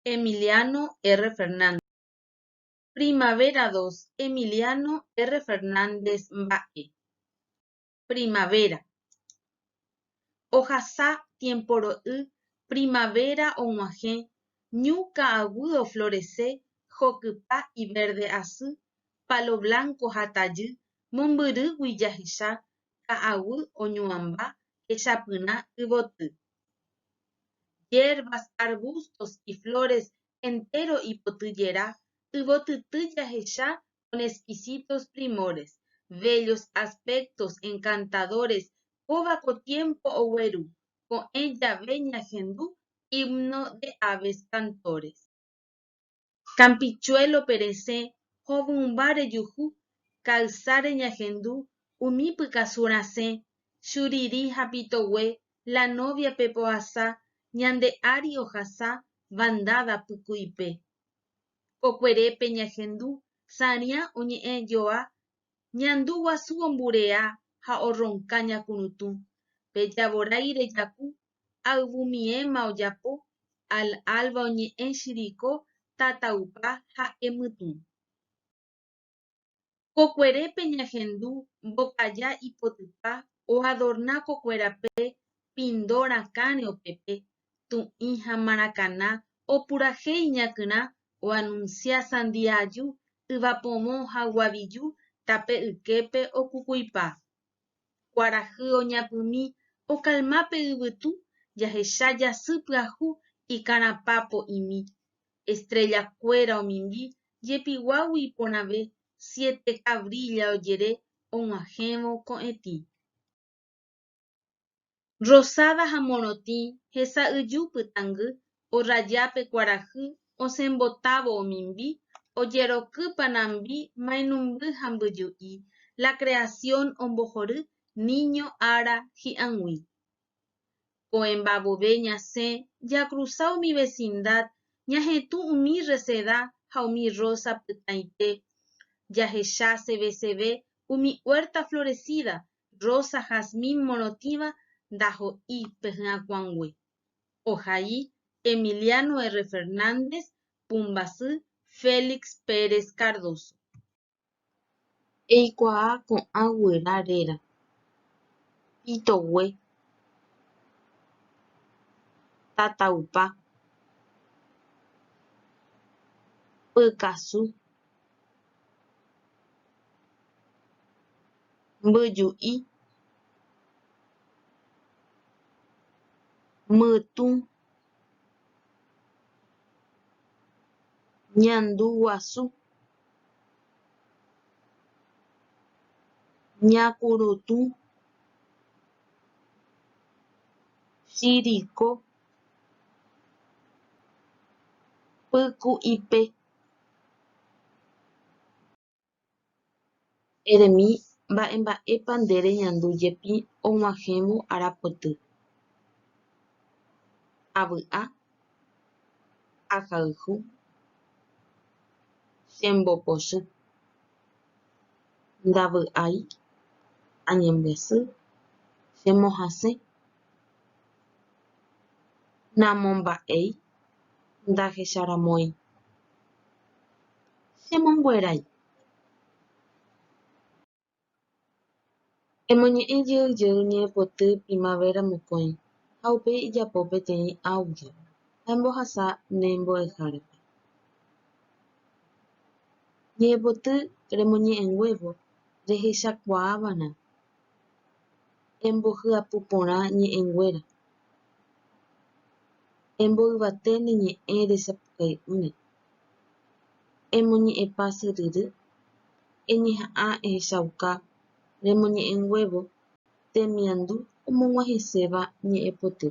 Emiliano R. Fernández. Primavera 2. Emiliano R. Fernández Mba'e. Primavera. Ohasa tiemporo'y, primavera og̃uahẽ, ñu ka'aguy oflorece, hokypa y verde asy, palo blanco ha tajy, mombyrýgui jahecha, ka'aguy oñuãmba, hechapyna yvoty. Hierbas, arbustos y flores entero ipotýjera, yvotyty jahecha con exquisitos primores, bellos aspectos encantadores, kóvako tiempo ogueru, ko'ẽ jave ñahendu, himno de aves cantores. Campichuelo peresẽ, hovymba rejuhu, ka'ysáre ñahendu, umi pykasu rasẽ, churiri hapitogue, la novia pepo'asa, ñande ári ohasa, bandada pykúipe. Kokuérepe ñahendu, sarĩa oñe'ẽjoa, ñandu guasu omburea ha oronka ñakunutu, pejavorái rejaku, ayvumiẽma ojapo, alba oñe'ẽ chiriko, tataupa ha emytũ. Kokuérepe ñahendu, mbokaja ipotypa oadorna kokuérape pindo rakãre opépe, tu'i ha marakaná opurahéi iñakyrã oanuncia sandiaju, yvapomõ ha guaviju tape yképe okukuipa. Kuarahy oñapymi okalmápe yvytu, jahecha jasy pyahu ikarãpapo'imi. Estrellakuéra omimbi, jepiguágui iporãve, siete cabrilla ojere, og̃uahẽvo ko'ẽtĩ. Rosada ha morotĩ, hesa'yju pytangy, orajápe kuarahy, osẽmbotávo omimbi, ojeroky panambi, mainumby ha mbyju'i. La creación ombohory, niño ára hi'ãngui. Ko'ẽmbavove ñasẽ, jacruzao mi vecindad, ñahetũ umi reseda ha umi rosa pytãite, jahecha cve umi huerta florecida, rosa jazmín morotĩva ndaho'i pe hyakuãngue. Ohai Emiliano R. Fernández, Pumbasy Félix Pérez Cardoso. Eikuaa ko'ã guyra réra. Pitogue. Tataupa. Pykasu. Mbyju'i. Mytũ. Ñandu guasu. Ñakurutu. Chiriko. Pyku'ípe. Eremi mba'emba'épa nde reñandújepi og̃uahẽvo arapoty. Avy'a. Ahayhu. Chembopochy. Ndavy'ái. Añembyasy. Chemohasẽ. Namomba'éi. Ndahecharamói. Chemonguerái. Emoñe'ẽjeyjey ñe'ẽpoty primavera mokõi ha upe ijapo peteĩ auge ha embohasa ne mbo'ehárape. Ñe'ẽpoty remoñe'ẽnguévo rehechakuaávana embohyapu porã ñe'ẽnguéra. Emboyvaténe ñe'ẽ resapukai'ỹre. Emoñe'ẽpa syryry. Eñeha'ã ehechauka remoñe'ẽnguévo temiandu omog̃uahẽséva ñe'ẽpoty.